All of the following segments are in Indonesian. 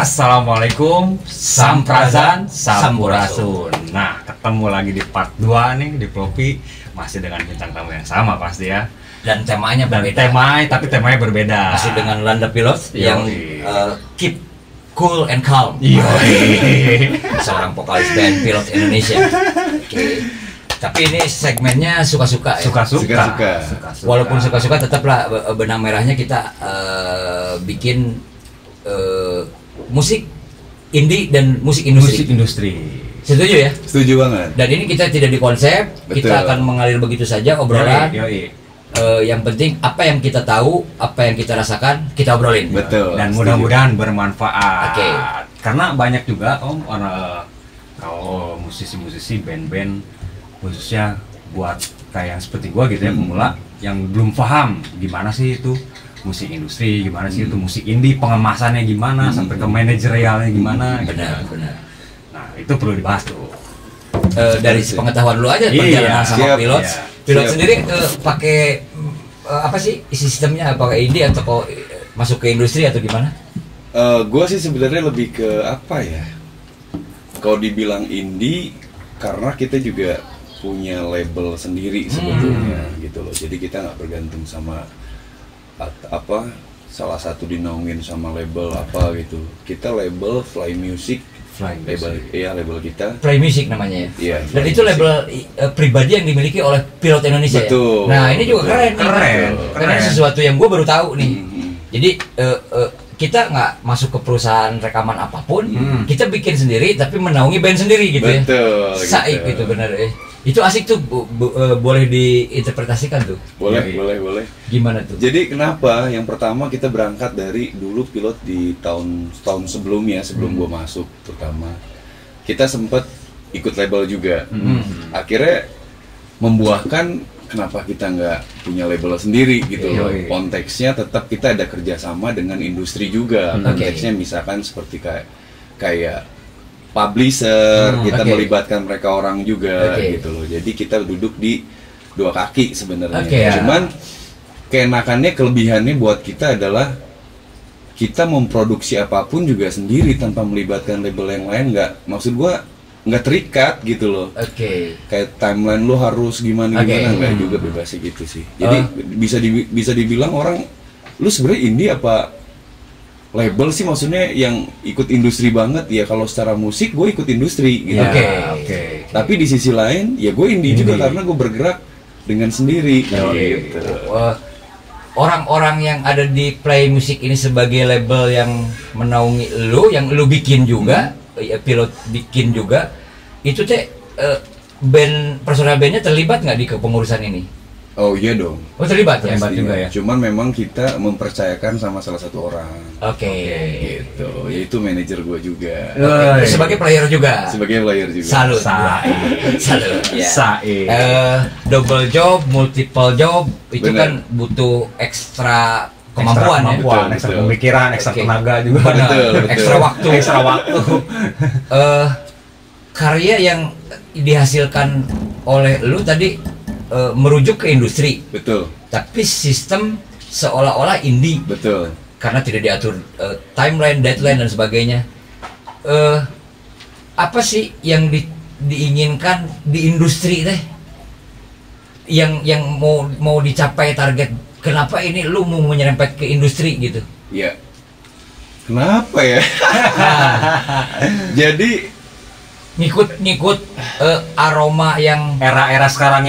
Assalamualaikum, Samprazan, Sampurasun. Nah, ketemu lagi di part 2 nih di Plopi, masih dengan bintang tamu yang sama pasti ya. Dan temanya berbeda. Tapi temanya berbeda. Masih dengan Landa Pilot yang keep cool and calm. Seorang vokalis band Pilot Indonesia. Tapi ini segmennya suka-suka ya. Suka-suka. Walaupun suka-suka tetaplah benang merahnya kita bikin musik indie dan musik industri. Setuju ya? Setuju banget. Dan ini kita tidak dikonsep, kita akan mengalir begitu saja obrolan. Yang penting apa yang kita tahu, apa yang kita rasakan, kita obrolin. Betul. Dan mudah-mudahan bermanfaat. Oke. Karena banyak juga kalau musisi-musisi band-band khususnya buat kayak yang seperti gua gitu ya, pemula yang belum paham gimana sih itu musik industri, gimana sih itu musik indie, pengemasannya gimana, sampai ke manajerialnya gimana. Benar. Nah, itu perlu dibahas tuh. Dari pengetahuan lu aja perjalanan sama siap, pilot. iya. Pilot Siap. sendiri pakai apa sih sistemnya? Apakah indie atau kok masuk ke industri atau gimana? Gue sih sebenarnya lebih ke apa ya? Kalau dibilang indie, karena kita juga punya label sendiri sebetulnya gitu loh. Jadi kita nggak bergantung sama salah satu dinaungin sama label apa gitu. Kita label Fly Music. Label kita Play Music namanya ya. Iya. Dan itu label pribadi yang dimiliki oleh Pilot Indonesia. Betul. Ya? Nah, ini juga keren. Karena ini sesuatu yang gue baru tahu nih. Jadi kita nggak masuk ke perusahaan rekaman apapun, kita bikin sendiri tapi menaungi band sendiri gitu. Betul, ya. Saik gitu benar. Itu asik tuh, boleh diinterpretasikan tuh. boleh. Gimana tuh? Jadi kenapa? Yang pertama kita berangkat dari dulu pilot di tahun sebelumnya, sebelum gue masuk terutama. Kita sempat ikut label juga. Akhirnya membuahkan kenapa kita nggak punya label sendiri gitu loh. Konteksnya tetap kita ada kerjasama dengan industri juga. Konteksnya misalkan seperti kayak publisher, kita melibatkan mereka orang juga gitu loh. Jadi kita duduk di dua kaki sebenarnya. Cuman keenakannya, kelebihannya buat kita adalah kita memproduksi apapun juga sendiri tanpa melibatkan label yang lain. Maksud gua nggak terikat gitu loh. Kayak timeline lo harus gimana nggak juga, bebas gitu sih. Jadi bisa dibilang orang, lu sebenarnya indie apa label sih, maksudnya yang ikut industri banget ya. Kalau secara musik gue ikut industri gitu. Tapi di sisi lain ya gue indie juga karena gue bergerak dengan sendiri gitu. Orang-orang yang ada di Play Music ini sebagai label yang menaungi lu, yang lu bikin juga, Pilot bikin juga, itu band, personal bandnya terlibat nggak di kepengurusan ini? Oh iya dong. Oh terlibat ya? Terlibat juga ya. Cuman memang kita mempercayakan sama salah satu orang. Gitu. Yaitu manajer gue juga. Sebagai player juga. Sebagai player juga. Salut. Double job, multiple job, itu kan butuh ekstra kemampuan ya. Ekstra pemikiran, ekstra tenaga juga. Betul. Ekstra waktu. Karya yang dihasilkan oleh lu tadi merujuk ke industri. Betul. Tapi sistem seolah-olah indie. Betul. Karena tidak diatur timeline, deadline dan sebagainya. Apa sih yang diinginkan di industri teh? Yang mau dicapai target? Kenapa ini lu mau menyerempet ke industri gitu? Iya. Kenapa ya? Jadi ngikut aroma yang era sekarang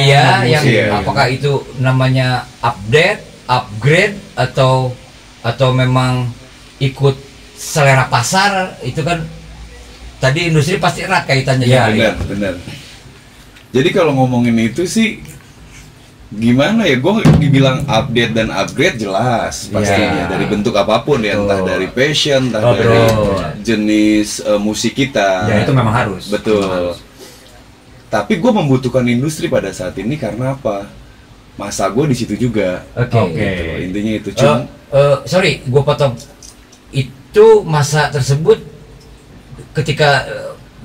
apakah itu namanya upgrade atau memang ikut selera pasar? Itu kan tadi industri pasti erat kaitannya. Benar. Jadi kalau ngomongin itu sih gimana ya, gue dibilang update dan upgrade jelas pastinya dari bentuk apapun ya, entah dari passion, entah dari jenis musik kita. Ya itu memang harus. Betul. Tapi gue membutuhkan industri pada saat ini karena apa? Masa gue di situ juga. Gitu. Intinya itu. Sorry, gue potong. Itu masa tersebut ketika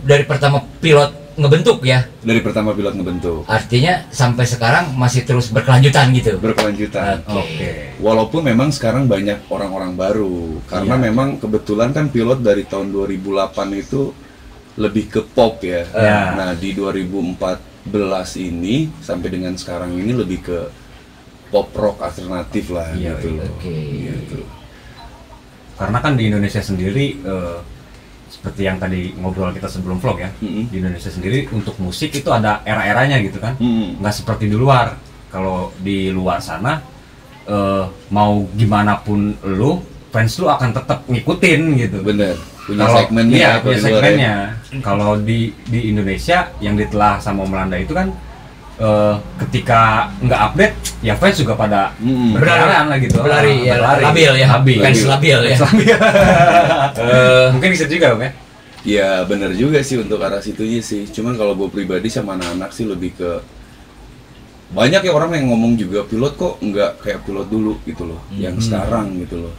dari pertama Pilot ngebentuk ya. Dari pertama pilot ngebentuk. Artinya sampai sekarang masih terus berkelanjutan gitu. Berkelanjutan. Oke. Walaupun memang sekarang banyak orang-orang baru, karena memang kebetulan kan pilot dari tahun 2008 itu lebih ke pop ya. Nah di 2014 ini sampai dengan sekarang ini lebih ke pop rock alternatif lah gitu loh. Gitu. Karena kan di Indonesia sendiri seperti yang tadi ngobrol kita sebelum vlog ya, di Indonesia sendiri untuk musik itu ada era-eranya gitu kan, nggak seperti di luar. Kalau di luar sana mau gimana pun lu, fans lu akan tetap ngikutin gitu. Bener, punya Kalau segmennya. iya, ya, punya kalau di luar ya. segmennya. Kalau di Indonesia yang ditelah sama Melanda itu kan ketika nggak update ya fans juga pada berlarian lah gitu. Berlari ya, labil ya. Fans labil ya. Mungkin bisa juga ya. Ya bener juga sih untuk arah situnya sih. Cuman kalau gue pribadi sama anak-anak sih lebih ke banyak ya orang yang ngomong juga pilot kok nggak kayak pilot dulu gitu loh, yang sekarang gitu loh.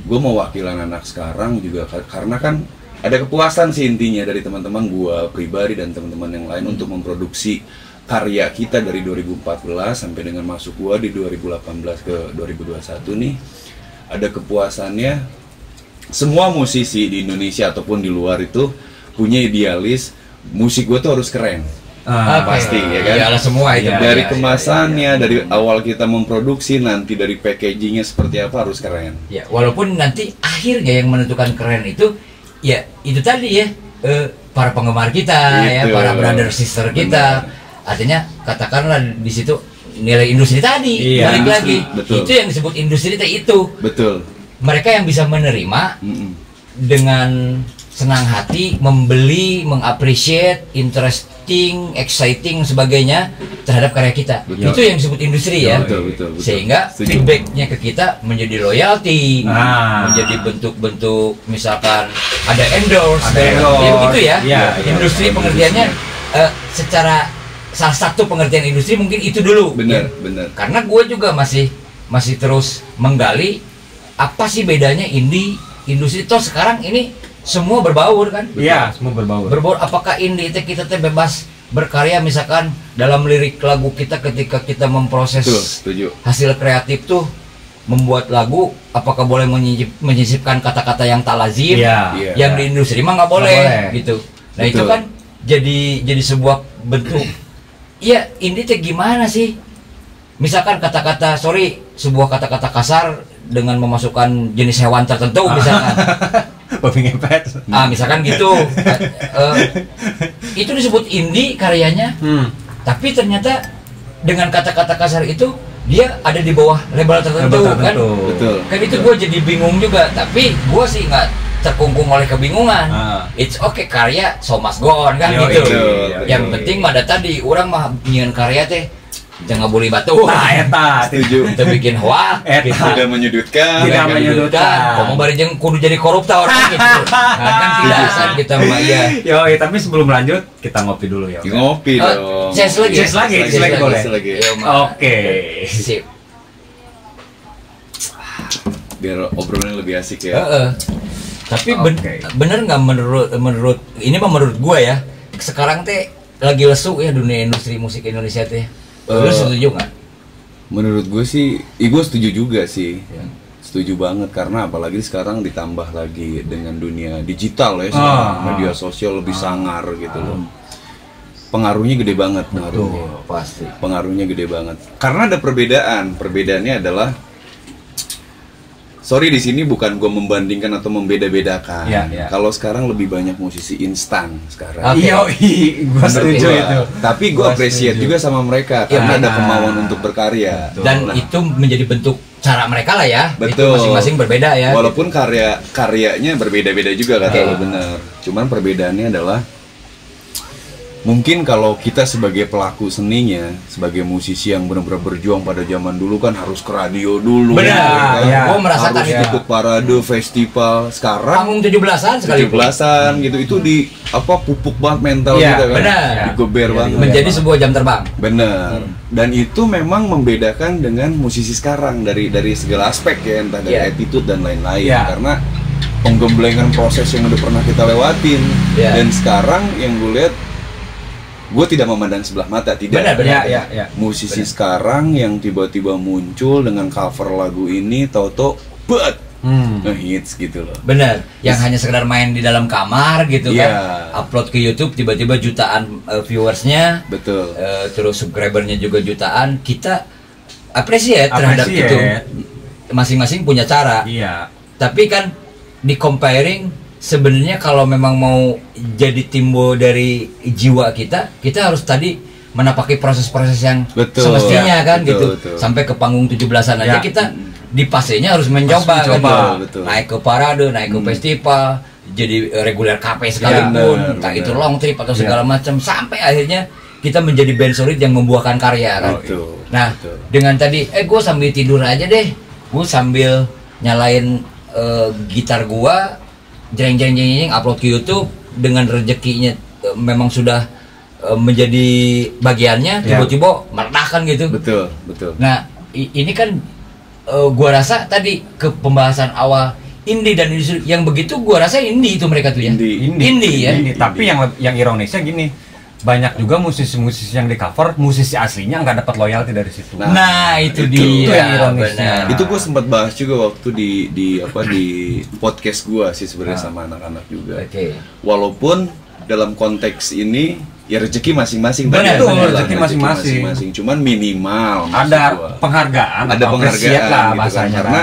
Gue mau wakilan anak sekarang juga karena kan ada kepuasan sih intinya dari teman-teman gue pribadi dan teman-teman yang lain untuk memproduksi karya kita dari 2014 sampai dengan masuk gua di 2018 ke 2021 nih, ada kepuasannya. Semua musisi di Indonesia ataupun di luar itu punya idealis musik gua tuh harus keren. Pasti ya kan. Iyalah semua itu. Dari kemasannya, dari awal kita memproduksi, nanti dari packagingnya seperti apa harus keren. Ya, walaupun nanti akhirnya yang menentukan keren itu ya itu tadi ya, para penggemar kita ya, para brother sister kita. Artinya katakanlah di situ nilai industri tadi, balik lagi. Betul. Itu yang disebut industri itu. Betul. Mereka yang bisa menerima dengan senang hati membeli, mengapresiate, interesting, exciting sebagainya terhadap karya kita. Betul. Itu yang disebut industri ya. Betul. Sehingga feedbacknya ke kita menjadi loyalty, menjadi bentuk-bentuk misalkan ada endorse, itu ya. Industri pengertiannya secara salah satu pengertian industri mungkin itu dulu. Benar. Karena gue juga masih terus menggali apa sih bedanya industri. Toh sekarang ini semua berbaur kan? Iya, semua berbaur. Apakah indie kita bebas berkarya misalkan dalam lirik lagu kita ketika kita memproses hasil kreatif tuh membuat lagu, apakah boleh menyisipkan kata-kata yang tak lazim? Yang di industri mah nggak boleh gitu. Nah itu kan jadi sebuah bentuk. Iya, indie gimana sih? Misalkan kata-kata, sebuah kata-kata kasar dengan memasukkan jenis hewan tertentu misalkan. Babi ngepet. Misalkan gitu. Itu disebut indie karyanya. Tapi ternyata dengan kata-kata kasar itu dia ada di bawah label tertentu kan? Betul. Kan itu gue jadi bingung juga. Tapi gue sih nggak terkungkung oleh kebingungan. It's okay, karya so must go on kan gitu. Yang penting mah tadi orang mah nyieun karya teh jangan boleh batu. Eta setuju. Kita bikin hoak gitu. Tidak menyudutkan. Kamu bari jeung kudu jadi koruptor kan gitu. Kan tidak asal kita mah ya. Tapi sebelum lanjut kita ngopi dulu ya. Ngopi dong. Ces lagi boleh. Oke. Sip. Biar obrolannya lebih asik ya. Tapi bener nggak menurut ini mah menurut gua ya, sekarang teh lagi lesu ya dunia industri musik Indonesia teh. Lu setuju nggak? Menurut gue sih, gue setuju juga sih. Setuju banget karena apalagi sekarang ditambah lagi dengan dunia digital ya, media sosial lebih sangar gitu loh. Pengaruhnya gede banget, pasti. Pengaruhnya gede banget. Karena ada perbedaannya adalah di sini bukan gue membandingkan atau membeda-bedakan. Kalau sekarang lebih banyak musisi instan sekarang. Gue setuju itu. Tapi gue appreciate juga sama mereka karena ada kemauan untuk berkarya. Dan itu menjadi bentuk cara mereka lah ya. Betul. Itu masing-masing berbeda ya. Walaupun karyanya berbeda-beda juga kata lo bener. Cuman perbedaannya adalah mungkin kalau kita sebagai pelaku seninya, sebagai musisi yang benar-benar berjuang pada zaman dulu kan harus ke radio dulu. Benar. Gue merasakan harus ikut parade, festival. Sekarang panggung 17-an sekali. 17-an gitu itu di pupuk banget mental kita kan. Benar. Digeber banget. Menjadi sebuah jam terbang. Benar. Dan itu memang membedakan dengan musisi sekarang dari segala aspek ya, entah dari attitude dan lain-lain. Karena penggemblengan proses yang udah pernah kita lewatin. Dan sekarang yang gue lihat gue tidak memandang sebelah mata, tidak. Benar. Ya. Musisi sekarang yang tiba-tiba muncul dengan cover lagu ini, tau-tau ngehits gitu loh. Bener, yang hanya sekedar main di dalam kamar gitu kan, upload ke YouTube tiba-tiba jutaan viewersnya, Betul. Terus subscribernya juga jutaan. Kita appreciate terhadap itu. Masing-masing punya cara. Iya. Tapi kan di comparing sebenarnya kalau memang mau jadi timbul dari jiwa kita harus tadi menapaki proses-proses yang semestinya kan gitu. Sampai ke panggung 17-an aja kita di pasenya harus mencoba kan, naik ke parade, naik ke festival, jadi reguler KP sekalipun, entah itu long trip atau segala macam, sampai akhirnya kita menjadi band solid yang membuahkan karya kan. Nah, dengan tadi, gue sambil tidur aja deh, gue sambil nyalain gitar gua, jeng upload ke YouTube dengan rezekinya memang sudah menjadi bagiannya, tiba-tiba meledak kan gitu. Betul. Nah, ini kan gua rasa tadi ke pembahasan awal indie dan industri yang begitu, gua rasa indie itu mereka tuh ya. Indie ya. Tapi yang ironisnya gini, banyak juga musisi-musisi yang di cover, musisi aslinya nggak dapat loyalty dari situ. Nah, itu dia. Itu yang ironisnya. Itu gue sempat bahas juga waktu di podcast gue sih sebenarnya sama anak-anak juga. Walaupun dalam konteks ini ya rezeki masing-masing. Benar, rezeki masing-masing. Cuman minimal ada penghargaan, ada penghargaan lah gitu bahasanya. Karena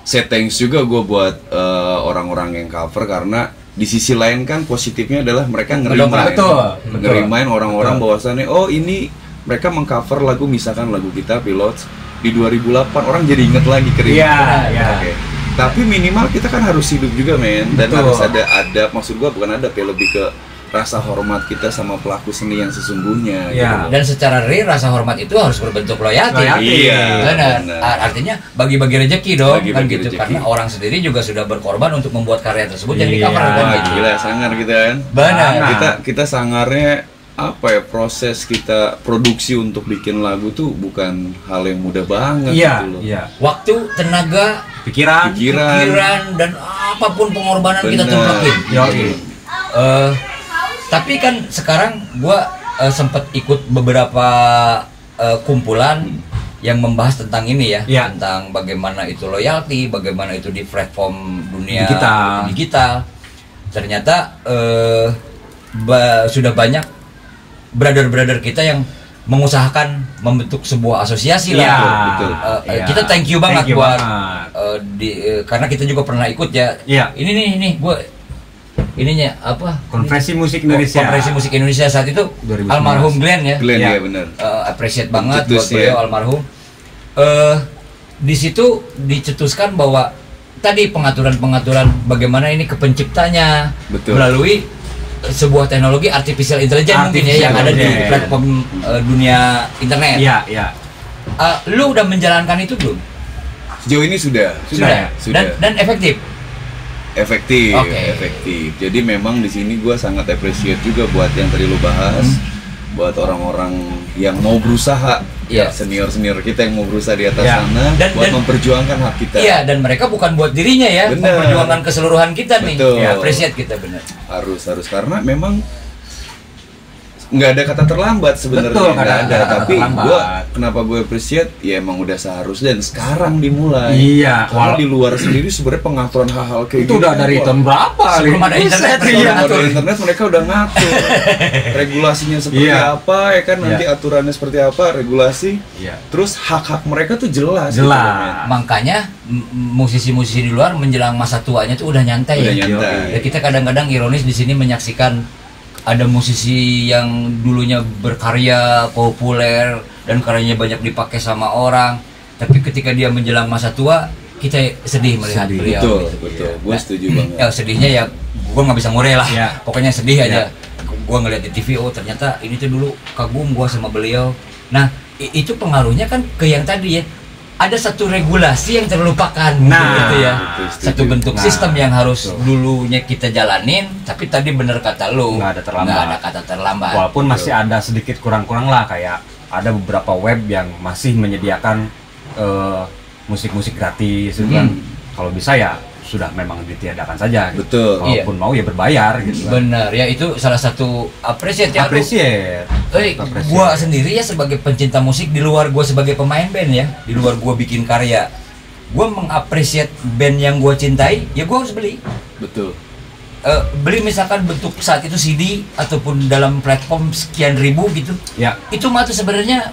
saya thanks juga gue buat orang-orang yang cover, karena di sisi lain kan positifnya adalah mereka ngerimain orang-orang bahwasannya ini mereka mengcover lagu, misalkan lagu kita Pilots di 2008, orang jadi inget lagi Tapi minimal kita kan harus hidup juga dan harus ada adab, maksud gua bukan adab ya, lebih ke rasa hormat kita sama pelaku seni yang sesungguhnya gitu. Dan secara real rasa hormat itu harus berbentuk loyalty. Benar. Artinya bagi-bagi rezeki dong, kan gitu. Karena orang sendiri juga sudah berkorban untuk membuat karya tersebut yang di cover kan gitu. Gila, sangar kita kan. Benar. Kita sangarnya apa ya, proses kita produksi untuk bikin lagu tuh bukan hal yang mudah banget gitu loh. Waktu, tenaga, pikiran dan apapun pengorbanan kita tumpukin. Tapi kan sekarang gua sempat ikut beberapa kumpulan yang membahas tentang ini ya, tentang bagaimana itu loyalty, bagaimana itu di platform dunia digital. Ternyata sudah banyak brother-brother kita yang mengusahakan membentuk sebuah asosiasi lah. Betul. Kita thank you banget buat karena kita juga pernah ikut ya. Ini gue ininya apa? Konferensi Musik Indonesia. Konferensi Musik Indonesia saat itu 2015. Almarhum Glenn ya. Iya benar. Appreciate banget buat beliau almarhum. Di situ dicetuskan bahwa tadi pengaturan bagaimana ini kepenciptanya melalui sebuah teknologi artificial intelligence mungkin ya yang ada di platform dunia internet. Lu udah menjalankan itu belum? Sejauh ini sudah. Dan efektif. Efektif. Jadi memang di sini gue sangat appreciate juga buat yang tadi lu bahas, buat orang-orang yang mau berusaha, senior kita yang mau berusaha di atas sana, buat memperjuangkan hak kita. Dan mereka bukan buat dirinya ya, memperjuangkan keseluruhan kita nih. Appreciate kita benar. Harus karena memang nggak ada kata terlambat sebenarnya, nggak ada. Tapi kenapa gue appreciate ya, emang udah seharusnya dan sekarang dimulai. Kalau di luar sendiri sebenarnya pengaturan hal-hal kayak itu udah dari tahun berapa? Sebelum ada internet, internet mereka udah ngatur regulasinya seperti apa ya kan, nanti aturannya seperti apa, regulasi. Terus hak-hak mereka tuh jelas. Gitu, makanya musisi-musisi di luar menjelang masa tuanya tuh udah nyantai. Ya, kita kadang-kadang ironis di sini menyaksikan ada musisi yang dulunya berkarya populer dan karyanya banyak dipakai sama orang, tapi ketika dia menjelang masa tua kita sedih melihat beliau. Betul. Gue setuju banget. Sedihnya ya, gue nggak bisa ngure lah. Pokoknya sedih aja. Gue ngeliat di TV, ternyata ini tuh dulu kagum gue sama beliau. Nah, itu pengaruhnya kan ke yang tadi ya. Ada satu regulasi yang terlupakan gitu ya. Satu bentuk sistem yang harus dulunya kita jalanin, tapi tadi bener kata lu, nggak ada kata terlambat. Walaupun masih ada sedikit kurang-kurang lah, kayak ada beberapa web yang masih menyediakan musik-musik gratis gitu kan. Kalau bisa ya sudah memang ditiadakan saja gitu. Betul. Kalaupun mau ya berbayar gitu kan. Benar, ya itu salah satu apresiat ya. Appreciate. Gua sendiri ya sebagai pencinta musik, di luar gua sebagai pemain band ya, di luar gua bikin karya, gua mengapresiat band yang gua cintai, ya gua harus beli. Betul. Beli misalkan bentuk saat itu CD ataupun dalam platform sekian ribu gitu. Ya. Itu mah tuh sebenarnya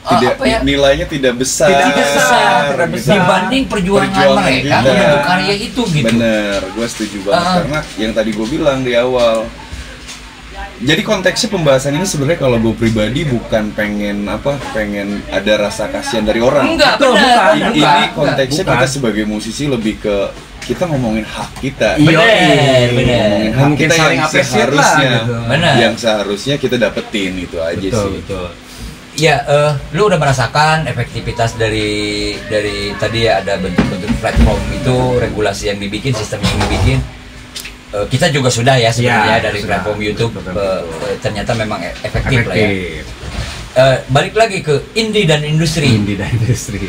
Tidak, apa ya? nilainya tidak besar. Tidak besar, Tidak besar. dibanding perjuangan mereka kita. untuk karya itu gitu. Bener, gue setuju banget karena yang tadi gue bilang di awal. Jadi konteksnya pembahasan ini sebenarnya kalau gue pribadi bukan pengen ada rasa kasihan dari orang. Enggak, Betul, benar. bukan. Ini Enggak. konteksnya bukan. kita sebagai musisi lebih ke kita ngomongin hak kita. Bener, Ngomongin hak Mungkin kita saling yang appreciate lah, seharusnya, gitu. Bener. yang seharusnya kita dapetin itu aja sih. Betul. Ya, lu udah merasakan efektivitas dari tadi ya, ada bentuk-bentuk platform itu, regulasi yang dibikin, sistem yang dibikin. Kita juga sudah ya sebenarnya Ya, dari sudah. platform YouTube, Betul. ternyata memang efektif lah ya. Efektif. Balik lagi ke indie dan industri. Indie dan industri.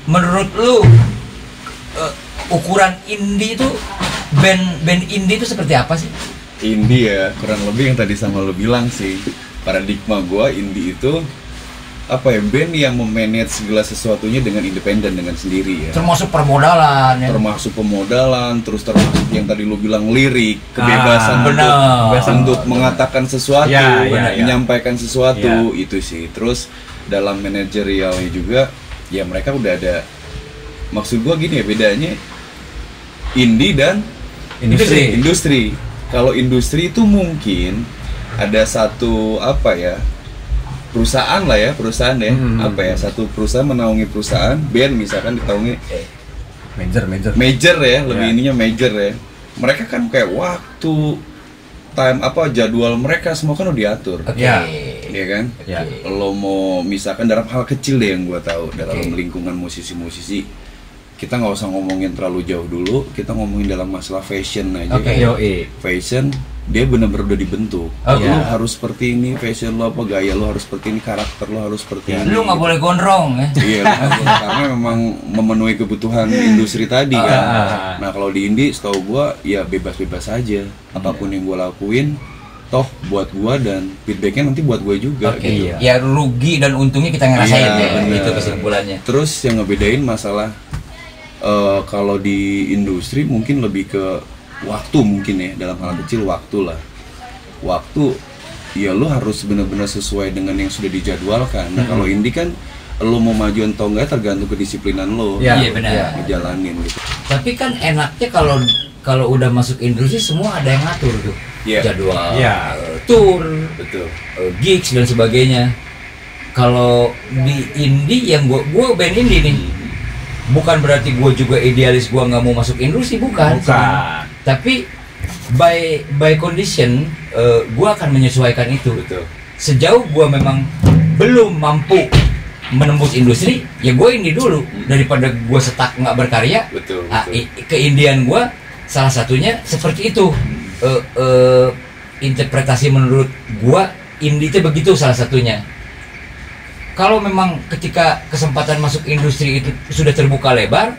Menurut lu ukuran indie itu, band indie itu seperti apa sih? Indie ya, kurang lebih yang tadi sama lo bilang sih. Paradigma gua indie itu apa ya, band yang memanage segala sesuatunya dengan independen, dengan sendiri ya. Termasuk permodalan ya. Termasuk pemodalan, terus termasuk yang tadi lu bilang lirik, kebebasan benar. untuk mengatakan sesuatu, Ya, ya, ya. menyampaikan sesuatu, Ya. itu sih. Terus dalam manajerialnya juga, ya mereka udah ada. Maksud gua gini ya, bedanya indie dan industri. Kalau industri itu mungkin ada satu perusahaan lah ya, satu perusahaan menaungi perusahaan, band misalkan ditaungi major ya, lebih Ya. ininya major ya. Mereka kan kayak waktu jadwal mereka semua kan udah diatur. Oke. Ya. Iya kan? Ya. Lo mau misalkan dalam hal kecil deh yang gua tahu, dalam Oke. lingkungan musisi-musisi, kita nggak usah ngomongin terlalu jauh dulu, kita ngomongin dalam masalah fashion aja. Oke. Yoi. Fashion dia benar-benar udah dibentuk. Oke. Lu harus seperti ini, fashion lo apa, gaya lo harus seperti ini, karakter lo harus seperti ini. Lu nggak boleh gondrong ya. Iya, lu nggak boleh, karena memang memenuhi kebutuhan industri tadi kan. Nah kalau di indie, setahu gua ya bebas-bebas aja. Apapun yang gua lakuin, toh buat gua dan feedbacknya nanti buat gua juga. Oke. Gitu. Ya rugi dan untungnya kita ngerasain Iya, ya. bener. Itu kesimpulannya. Terus yang ngebedain masalah kalau di industri mungkin lebih ke waktu mungkin ya, dalam hal kecil waktu lah. Waktu ya lo harus benar-benar sesuai dengan yang sudah dijadwalkan. Nah kalau indie kan lo mau maju atau enggak tergantung kedisiplinan lo. Ya. Iya benar. Ya. Ngejalanin gitu. Tapi kan enaknya kalau udah masuk industri semua ada yang ngatur tuh. Iya. Jadwal, Iya. tour, Betul. gigs dan sebagainya. Kalau di indie yang gua band indie nih, bukan berarti gua juga idealis gua nggak mau masuk industri, bukan. Tapi by condition gua akan menyesuaikan itu. Betul. Sejauh gua memang belum mampu menembus industri, ya gue indie dulu daripada gua stuck nggak berkarya. Betul. Ah, Betul. keindian gua salah satunya seperti itu. Interpretasi menurut gua indie itu begitu salah satunya. Kalau memang ketika kesempatan masuk industri itu sudah terbuka lebar,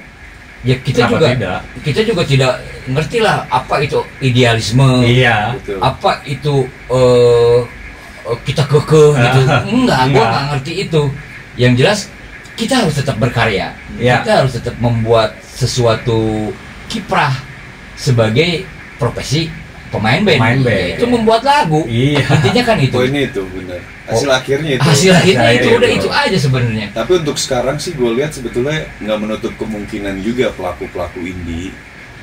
ya Kenapa kita juga tidak ngerti lah apa itu idealisme, Iya. Betul. apa itu kita kekeh gitu. Enggak, gua nggak ngerti itu. Yang jelas kita harus tetap berkarya. Iya. Kita harus tetap membuat sesuatu kiprah sebagai profesi pemain band. Pemain band. Yaitu membuat lagu. Iya. Intinya kan itu. Poinnya itu benar. Hasil akhirnya itu. Hasil akhirnya itu Hasil udah itu. itu aja sebenarnya. Tapi untuk sekarang sih gue lihat sebetulnya nggak menutup kemungkinan juga pelaku-pelaku indie.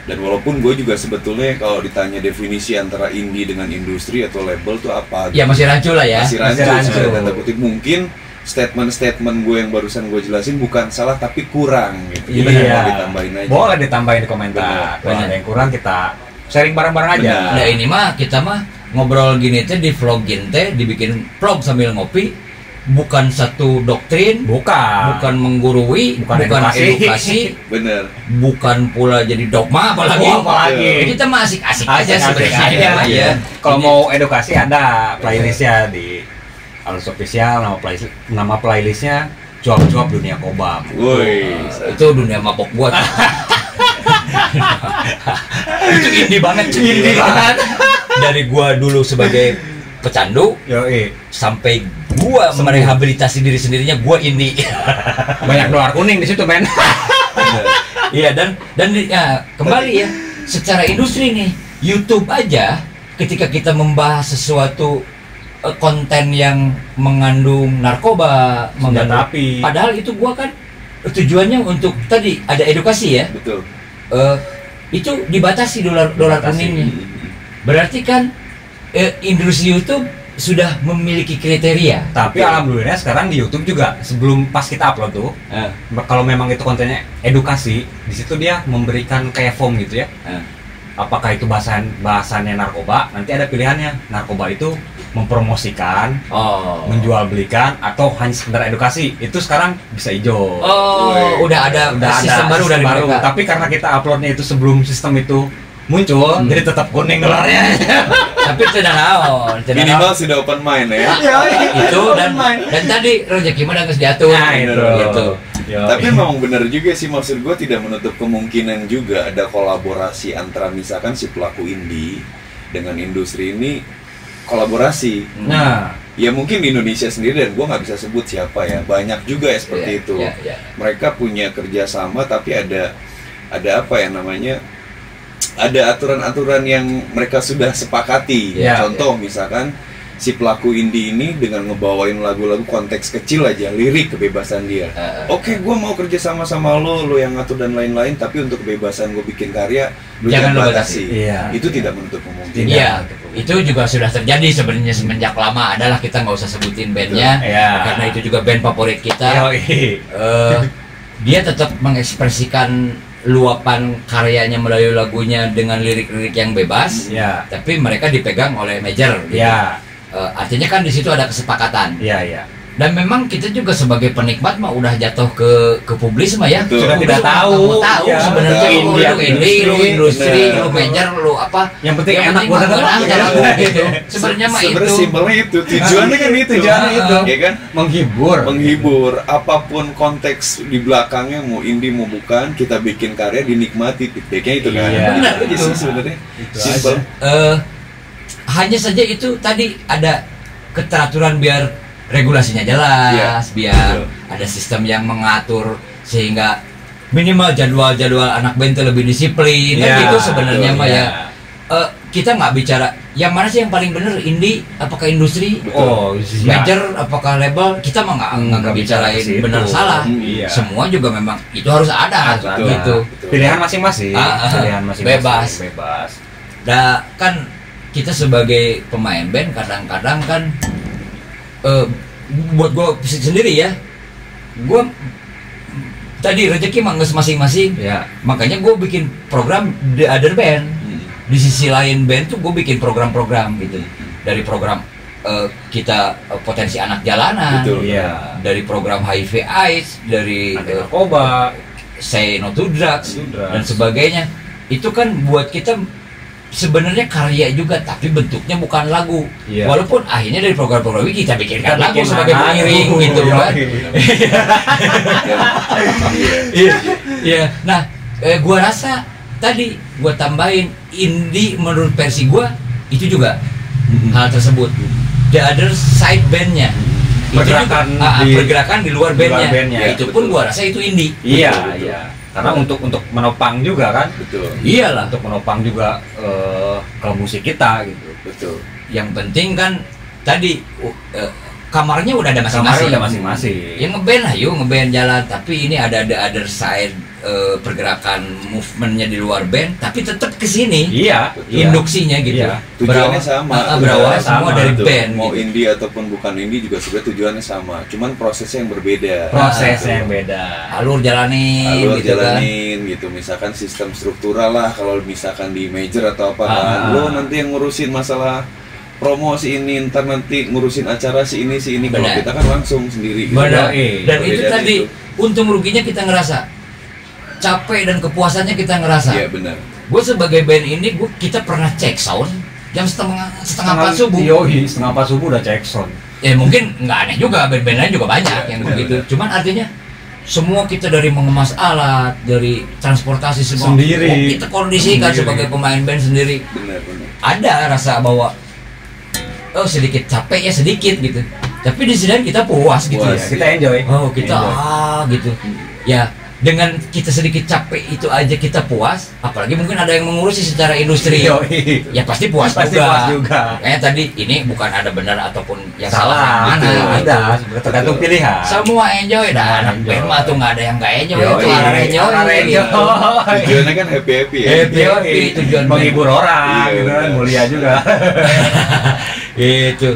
Dan walaupun gue juga sebetulnya kalau ditanya definisi antara indie dengan industri atau label tuh apa? Ya masih rancu lah ya. Masih rancu. rancu. Dalam tanda kutip mungkin statement-statement gue yang barusan gue jelasin bukan salah tapi kurang gitu. Jadi mau ditambahin aja. Boleh ditambahin di komentar. Kalau Benar. ada yang kurang kita sharing bareng-bareng aja. Benar. Nah ini mah kita mah ngobrol gini teh di vlogin teh dibikin vlog sambil ngopi, bukan satu doktrin, bukan menggurui, Bukan edukasi. Bener. bukan pula jadi dogma apalagi. Oh, apalagi. Kita mah asik-asik aja Asik-asik sebenarnya aja. ya. Kalau Ini- mau edukasi ada playlistnya di Alus Official, nama playlistnya Cuap-cuap Dunia Kobam. Woi. itu dunia mabok buat. Itu indie banget, indie banget. Dari gua dulu sebagai pecandu sampai gua merehabilitasi diri sendirinya, gua indie. Banyak dolar kuning di situ, men. Iya, dan ya, kembali ya, secara industri nih, YouTube aja ketika kita membahas sesuatu konten yang mengandung narkoba, mengandung api. Padahal itu gua kan tujuannya untuk tadi ada edukasi ya. Betul. Itu dibatasi dolar kuningnya. Berarti kan industri YouTube sudah memiliki kriteria. Tapi alhamdulillah sekarang di YouTube juga sebelum pas kita upload tuh, kalau memang itu kontennya edukasi, di situ dia memberikan kayak form gitu ya. Apakah itu bahasannya narkoba? Nanti ada pilihannya. Narkoba itu mempromosikan, menjual belikan, atau hanya sekedar edukasi. Itu sekarang bisa hijau. Udah ada sistem baru dari mereka. Tapi karena kita uploadnya itu sebelum sistem itu muncul, jadi tetap kuning dolarnya. Tapi tidak naon, Minimal sudah open mind ya. Itu dan tadi rezeki mah geus diatur. Nah, gitu. Tapi memang benar juga sih, maksud gue tidak menutup kemungkinan juga ada kolaborasi antara misalkan si pelaku indie dengan industri ini kolaborasi. Nah, ya mungkin di Indonesia sendiri, dan gue nggak bisa sebut siapa ya, banyak juga ya seperti itu. Mereka punya kerjasama tapi ada apa ya namanya, ada aturan-aturan yang mereka sudah sepakati. Contoh misalkan si pelaku indie ini dengan ngebawain lagu-lagu konteks kecil aja, lirik kebebasan dia. Oke, gue mau kerja sama lo yang ngatur dan lain-lain, tapi untuk kebebasan gue bikin karya, lu jangan batasi. Itu tidak menutup kemungkinan. Iya, itu juga sudah terjadi sebenarnya semenjak lama. Adalah kita nggak usah sebutin bandnya, karena itu juga band favorit kita. Dia tetap mengekspresikan luapan karyanya melalui lagunya dengan lirik-lirik yang bebas, tapi mereka dipegang oleh major. Gitu. Artinya kan di situ ada kesepakatan. Dan memang kita juga sebagai penikmat mah udah jatuh ke publis mah ya. Betul. Sudah tidak tahu. Sebenarnya lu indie, lu industri, lu major, lu apa. Yang penting enak buat gitu. Sebenarnya mah itu. Simpelnya itu. Tujuannya kan itu. Ya kan? Menghibur. Apapun konteks di belakangnya, mau indie mau bukan, kita bikin karya dinikmati. Feedbacknya itu kan. Benar itu sih sebenarnya. Simpel. Hanya saja itu tadi ada keteraturan biar regulasinya jelas, biar ada sistem yang mengatur sehingga minimal jadwal anak band itu lebih disiplin. Kan gitu sebenarnya mah ya. Kita nggak bicara yang mana sih yang paling benar, indie apakah industri, major apakah label, kita mah nggak bicarain benar salah. Semua juga memang itu harus ada gitu. Pilihan masing-masing. Bebas. Nah, kan kita sebagai pemain band kadang-kadang kan buat gue sendiri ya, gue tadi rezeki mangges masing-masing. Makanya gue bikin program The Other Band. Di sisi lain band tuh gue bikin program-program gitu. Dari program kita potensi anak jalanan, dari program HIV AIDS, dari narkoba, Say No to Drugs dan sebagainya. Itu kan buat kita sebenarnya karya juga, tapi bentuknya bukan lagu. Walaupun akhirnya dari program-program ini kita bikinkan lagu sebagai pengiring gitu kan. Nah, gua rasa tadi gua tambahin indie menurut versi gua itu juga hal tersebut. The other side bandnya, pergerakan di luar bandnya. Itu pun gua rasa itu indie. Karena untuk menopang juga kan. Iyalah, untuk menopang juga ke musik kita gitu. Yang penting kan tadi kamarnya udah ada masing-masing. Ya ngeband jalan, tapi ini ada the other side, pergerakan movementnya di luar band, tapi tetap kesini. Induksinya gitu. Tujuannya sama. Berawal semua dari band. Mau indie ataupun bukan indie juga sebenarnya tujuannya sama. Cuman prosesnya yang berbeda. Alur jalanin gitu. Misalkan sistem struktural lah. Kalau misalkan di major atau apa kan, lo nanti yang ngurusin masalah promosi ini, ntar nanti ngurusin acara si ini. Kalau kita kan langsung sendiri gitu. Dan itu tadi untung ruginya kita ngerasa, capek dan kepuasannya kita ngerasa. Iya benar. Gue sebagai band ini, kita pernah cek sound jam setengah 4 subuh. Setengah 4 subuh udah cek sound. Ya mungkin nggak aneh juga, band-band lain juga banyak yang begitu. Cuman artinya semua kita dari mengemas alat, dari transportasi semua Sendiri. kita kondisikan Sendiri. sebagai pemain band sendiri. benar. Ada rasa bahwa oh sedikit capek ya sedikit gitu, tapi di sini kita puas gitu Puas. ya. Kita enjoy. Oh kita Enjoy. gitu ya, dengan kita sedikit capek itu aja kita puas, apalagi mungkin ada yang mengurusi secara industri Yoi. ya pasti puas Pasti juga. puas juga. Kayak tadi ini bukan ada benar ataupun yang Salah, salah yang mana betul, gitu. ada tergantung pilihan. Semua enjoy dah, anak Enjoy. band mah tuh nggak ada yang nggak enjoy, Yoi. itu arah enjoy, Arah enjoy. gitu. Tujuannya kan happy ya. Happy. Yoi, tujuan menghibur orang, Iya, gitu kan, benar. mulia juga. Itu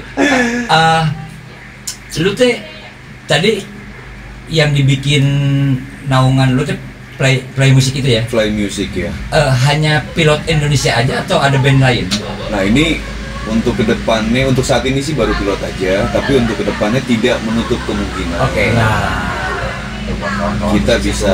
lu teh tadi yang dibikin naungan lu teh play musik itu ya, Fly Music ya. hanya pilot Indonesia aja atau ada band lain? Nah ini untuk kedepannya, untuk saat ini sih baru pilot aja, tapi untuk kedepannya tidak menutup kemungkinan. Oke. Nah, Kita bisa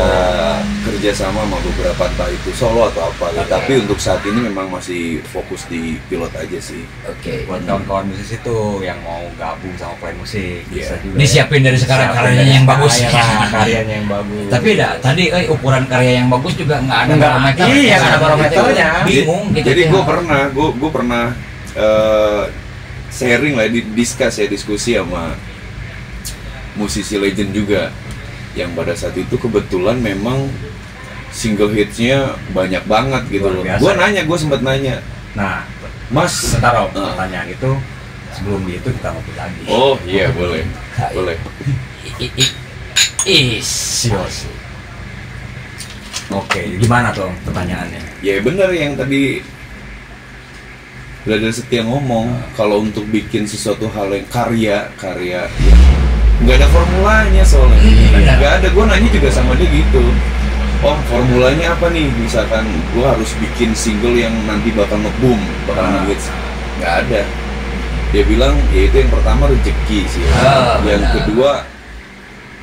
kerja sama beberapa, entah itu solo atau apa. Oke. Tapi untuk saat ini memang masih fokus di pilot aja sih. Oke. buat kawan-kawan musisi tuh yang mau gabung sama Play Musik bisa Iya. juga. Disiapin dari sekarang Siapin karyanya dari yang sekarang bagus. ya, karyanya yang bagus. Tapi dah tadi ukuran karya yang bagus juga nggak ada Nggak, barometer. iya, nggak ada barometernya. Bingung gitu. Jadi ya. gue pernah sharing lah, diskusi sama musisi legend juga, yang pada saat itu kebetulan memang single hitsnya banyak banget gitu Luar loh. biasa. Gue sempat nanya, Nah, Mas, sebentar Om, Ah. pertanyaan itu sebelum itu kita ngopi lagi. oh iya boleh, boleh. Sios. Oke, gimana tuh pertanyaannya? Ya bener yang tadi Brother Setia ngomong, kalau untuk bikin sesuatu hal yang karya yang nggak ada formulanya soalnya, benar. nggak ada. Gue nanya juga sama dia gitu, oh formulanya apa nih, misalkan gue harus bikin single yang nanti bakal nge-boom, bakal nge-hits, nggak ada. Dia bilang ya itu yang pertama rezeki sih, yang benar. kedua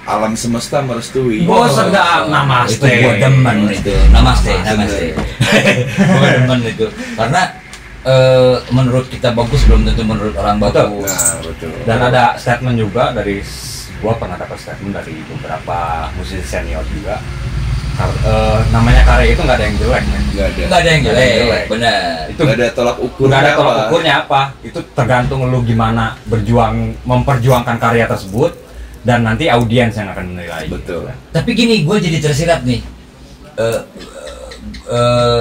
alam semesta merestui. Bos, sedap. Namaste. Itu gua demen itu. Namaste. Gua demen itu. Karena menurut kita bagus belum tentu menurut orang bagus. Nah betul. Dan ada statement juga dari gua pernah dapat statement dari beberapa musisi senior juga. Namanya karya itu nggak ada yang jelek, men. Nggak ada. Nggak ada yang Nggak ada yang jelek. jelek. Benar. Itu Nggak ada tolak ukur. nggak ada tolak ukurnya apa. Itu tergantung lu gimana memperjuangkan karya tersebut, dan nanti audiens yang akan menilai. Betul. Tapi gini, gue jadi tersirat nih.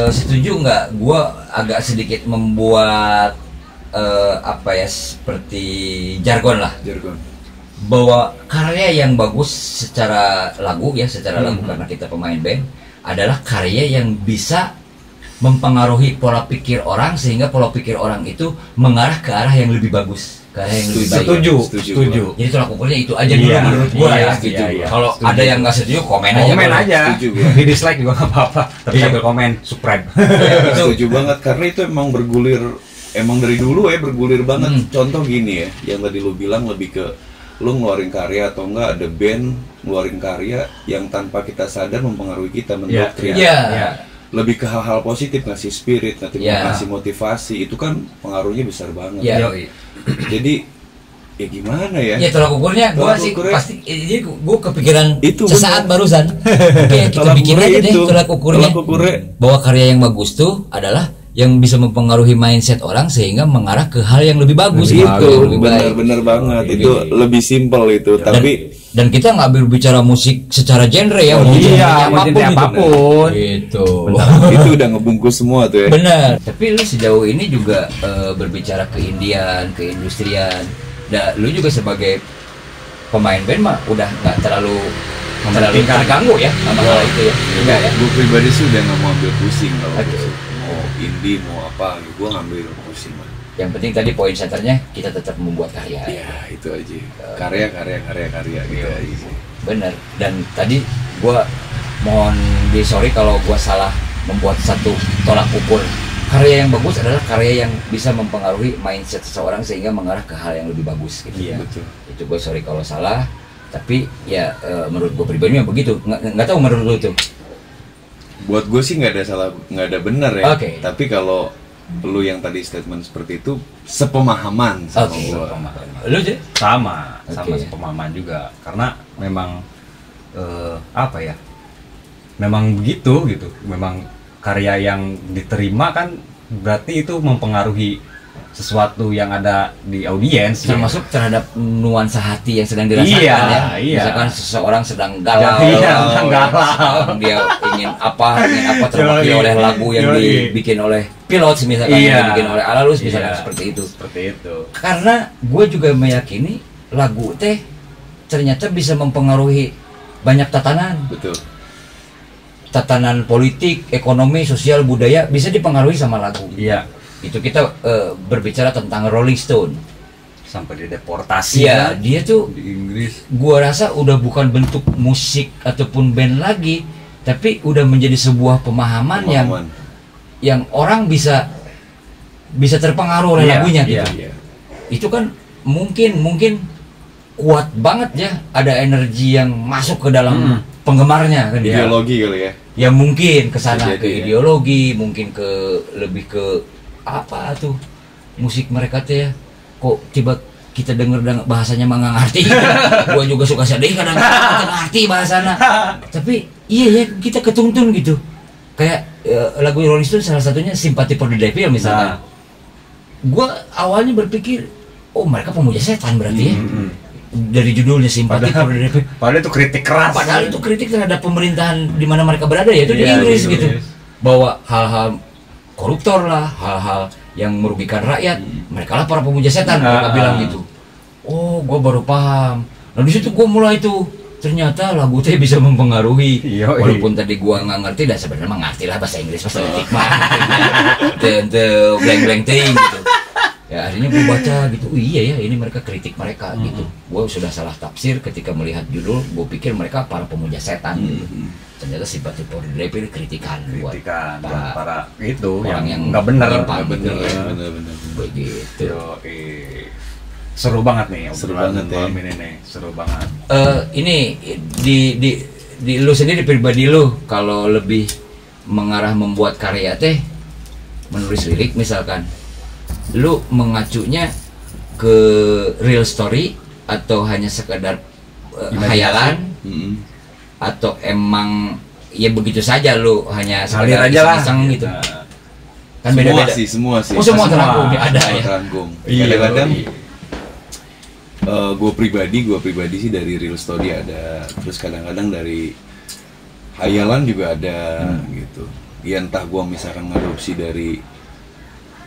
Setuju nggak? Gue agak sedikit membuat apa ya, seperti jargon lah, Jargon. bahwa karya yang bagus secara lagu ya, secara lagu karena kita pemain band, adalah karya yang bisa mempengaruhi pola pikir orang sehingga pola pikir orang itu mengarah ke arah yang lebih bagus, ke arah yang lebih baik. Setuju, Setuju. setuju. Jadi tolak ukurnya itu aja dulu Iya, menurut gua iya, ya. iya, iya. Kalau Setuju. ada yang nggak setuju komen aja. Komen boleh. aja, Setuju gua. di dislike juga nggak apa-apa, tapi Iya. sambil komen subscribe. Itu Setuju banget, karena itu emang bergulir, emang dari dulu ya bergulir banget. Contoh gini ya, yang tadi lu bilang lebih ke lu ngeluarin karya atau enggak ada band ngeluarin karya yang tanpa kita sadar mempengaruhi kita, mendoktrin. Iya. Iya. Lebih ke hal-hal positif, ngasih spirit, Iya. ngasih motivasi, itu kan pengaruhnya besar banget. Iya. Yoi. Jadi ya gimana ya? Ya tolak ukurnya gue Tolak sih ukurnya- pasti, jadi gue kepikiran Itu sesaat benar. barusan. Oke, kita Tolak bikin ukurnya aja deh itu. tolak ukurnya. Tolak ukurnya. Bahwa karya yang bagus tuh adalah yang bisa mempengaruhi mindset orang sehingga mengarah ke hal yang lebih bagus Itu gitu, yang lebih baik. benar-benar banget. Gitu. Itu lebih simpel itu, Dan, tapi dan kita nggak berbicara musik secara genre ya, Oh, mau iya, genrenya mau genre apapun. Gitu. itu udah ngebungkus semua tuh ya. Benar. Tapi lu sejauh ini juga berbicara ke Indian, ke industrian. Lu juga sebagai pemain band mah udah nggak terlalu terganggu ya sama hal itu ya. Enggak ya. Gue pribadi sih udah nggak mau ambil pusing kalau Oke. musik. Mau indie mau apa, gue ngambil pusing mah. Yang penting tadi poin centernya kita tetap membuat karya. Ya itu aja. Karya gitu aja sih. Bener. Dan tadi gua mohon di sorry kalau gua salah membuat satu tolak ukur. Karya yang bagus adalah karya yang bisa mempengaruhi mindset seseorang sehingga mengarah ke hal yang lebih bagus gitu. Iya. Betul. Itu gue sorry kalau salah, tapi ya menurut gue pribadi memang begitu. Nggak tahu menurut lu tuh. Buat gue sih nggak ada salah, nggak ada benar ya. Oke. Tapi kalau lu yang tadi statement seperti itu sepemahaman sama Oke. gue. Lu sih? sama Oke. sepemahaman juga, karena memang apa ya, memang begitu gitu, memang karya yang diterima kan berarti itu mempengaruhi sesuatu yang ada di audiens, termasuk terhadap nuansa hati yang sedang dirasakan Iya, ya. iya. Misalkan seseorang sedang galau, Iya, sedang galau. dia ingin apa terwakili Yoi. oleh lagu yang Yoi. dibikin oleh Pilot misalkan, Iya. yang dibikin oleh Alalus misalkan, Iya. seperti itu. seperti itu. Karena gue juga meyakini lagu teh ternyata bisa mempengaruhi banyak tatanan politik, ekonomi, sosial, budaya, bisa dipengaruhi sama lagu. Iya, Itu kita berbicara tentang Rolling Stone. sampai dideportasi Iya, kan dia tuh di Inggris. gua rasa udah bukan bentuk musik ataupun band lagi, tapi udah menjadi sebuah pemahaman yang orang bisa terpengaruh oleh Iya, lagunya gitu. iya. Itu kan mungkin kuat banget ya, ada energi yang masuk ke dalam penggemarnya kan dia. Ideologi kali ya. Ya mungkin ke sana, Bisa ke jadi, ya. ideologi, mungkin ke lebih ke apa tuh musik mereka tuh ya. Kok tiba kita denger bahasanya mah nggak ngerti. Gua juga suka sedih kadang nggak ngerti bahasana. Tapi iya ya, kita ketuntun gitu. Kayak lagu Rolling Stone salah satunya Sympathy for the Devil misalnya. Gua awalnya berpikir, oh mereka pemuja setan berarti ya. Dari judulnya Sympathy for the Devil. Padahal itu kritik keras. Padahal itu kritik terhadap pemerintahan di mana mereka berada, yaitu di Iya, Inggris di gitu. Inggris. Bahwa hal-hal koruptor lah, hal-hal yang merugikan rakyat, mereka lah para pemuja setan, mereka bilang gitu. Oh, gua baru paham. Nah di situ gua mulai tuh, ternyata lagu teh bisa mempengaruhi. Yoi. Walaupun tadi gua nggak ngerti, dan sebenarnya mah ngerti lah bahasa Inggris, bahasa detik mah. The blank thing gitu. Ya akhirnya gue baca gitu, oh iya ya ini mereka kritik mereka gitu. Gue sudah salah tafsir ketika melihat judul, gue pikir mereka para pemuja setan gitu. Ternyata Sympathy for the Devil kritikan buat Kritikan para para itu orang yang yang nggak benar. menyimpang. Bener. begitu. Yoi. Seru banget nih, Seru obrolan banget ya. malam ini nih, seru banget. Ini di lu sendiri pribadi lu kalau lebih mengarah membuat karya teh, menulis lirik misalkan, lu mengacunya ke real story atau hanya sekedar khayalan, atau emang ya begitu saja lu hanya Ngalir sekedar aja lah iseng-iseng gitu. Nah, Kan beda-beda. Semua sih. Oh semua Semua. terangkum ya, ada Semua ya. terangkum. Iya, Kadang-kadang iya. gue pribadi sih dari real story ada, terus kadang-kadang dari hayalan juga ada gitu. Ya entah gue misalkan ngadopsi dari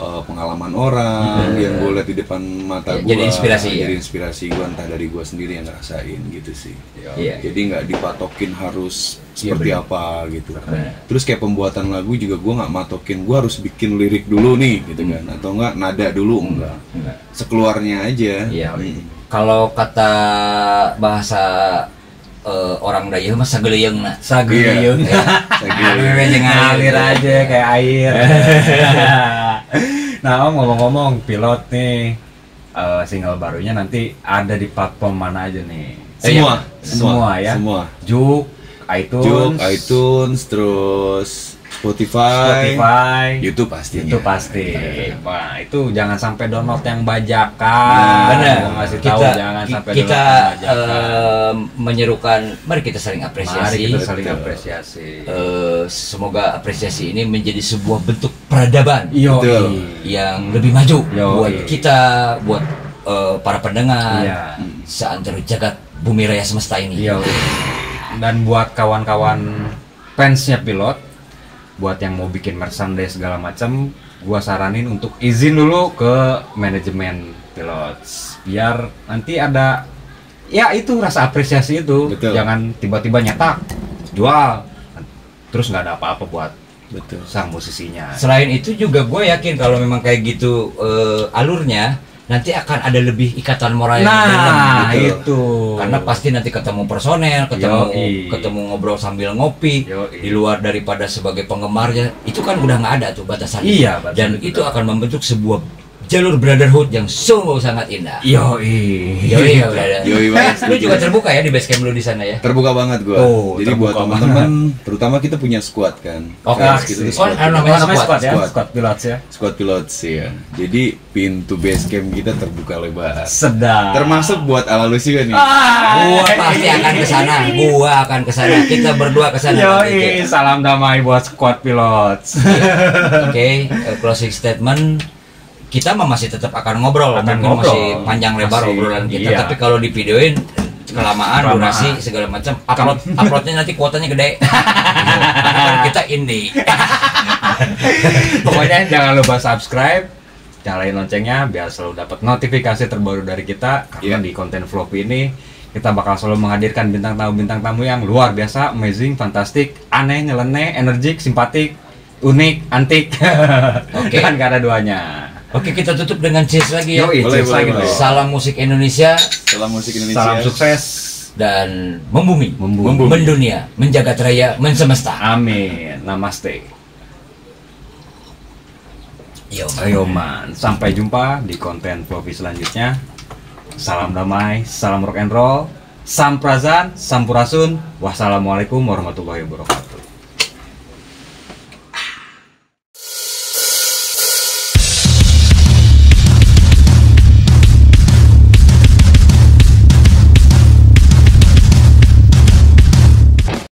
pengalaman orang yang gue lihat di depan mata Ya, gue, jadi inspirasi ya? jadi inspirasi gue, entah dari gue sendiri yang ngerasain gitu sih. Iya. Jadi nggak dipatokin harus Iya, seperti benar. apa gitu. Benar. Terus kayak pembuatan lagu juga gue nggak matokin gue harus bikin lirik dulu nih gitu kan, atau enggak nada dulu, enggak. Sekeluarnya aja. Iya. Kalau kata bahasa orang Dayak mah sageleung na. Sageleung. Sageleung. Ngalir aja kayak air. Nah, Om, ngomong-ngomong Pilot nih, single barunya nanti ada di platform mana aja nih? Semua ya. Semua. Juk, iTunes, iTunes, terus Spotify, YouTube pastinya. Itu pasti. Wah, itu jangan sampai download yang bajakan. Benar. Gua ngasih tahu jangan sampai kita download yang bajakan. menyerukan, mari kita saling apresiasi. Mari kita saling Betul. apresiasi. Semoga apresiasi ini menjadi sebuah bentuk peradaban Betul. yang lebih maju Yoi. buat kita, buat para pendengar, Iya. seantero jagat bumi raya semesta ini. Iya. Dan buat kawan-kawan fansnya Pilot, buat yang mau bikin merchandise segala macam, gua saranin untuk izin dulu ke manajemen Pilot, biar nanti ada ya itu rasa apresiasi itu. Betul. Jangan tiba-tiba nyetak jual terus nggak ada apa-apa buat Betul. sang musisinya. Selain itu juga gue yakin kalau memang kayak gitu alurnya, nanti akan ada lebih ikatan moral yang dalam Nah, gitu. itu. Karena pasti nanti ketemu personel, Yoi. ketemu ngobrol sambil ngopi. Yoi. Di luar daripada sebagai penggemarnya, itu kan udah nggak ada tuh batasan. Iya, batasan Dan itu itu akan membentuk sebuah jalur brotherhood yang sungguh sangat indah. Yoi. Yoi ya brother. Yoi banget. Lu juga terbuka ya di basecamp lu di sana ya? Terbuka banget gua. Oh, Jadi buat terbuka teman-teman, terutama kita punya squad kan. Oke. Fans kita tuh squad. namanya Squad ya, Squad. squad pilots ya. Squad pilots ya. Jadi pintu base camp kita terbuka lebar. Sedap. Termasuk buat Alalus juga nih. Gua pasti akan ke sana. Gua akan ke sana. Kita berdua ke sana. Yoi, salam damai buat squad pilots. Oke, closing statement. Kita mah masih tetap akan ngobrol, Akan mungkin ngobrol. masih panjang lebar Masih, obrolan kita. iya. Tapi kalau di videoin kelamaan, Kelamaan. durasi segala macam, uploadnya nanti kuotanya gede. Kita indie. Pokoknya jangan lupa subscribe, nyalain loncengnya biar selalu dapat notifikasi terbaru dari kita. Karena Iya. di konten vlog ini kita bakal selalu menghadirkan bintang tamu yang luar biasa, amazing, fantastik, aneh, nyeleneh, energik, simpatik, unik, antik. Oke. Dan gak ada duanya. Oke, kita tutup dengan cheers lagi ya. Yoi, Boleh, cheers boleh, lagi boleh. dong. Salam musik Indonesia Salam musik Indonesia. Salam sukses. dan membumi, Membumi. mendunia, menjagat raya, mensemesta. Amin. Namaste. Yo. Ayo man, sampai jumpa di konten vlog selanjutnya. Salam damai, salam rock and roll, sampurasun, wassalamualaikum warahmatullahi wabarakatuh.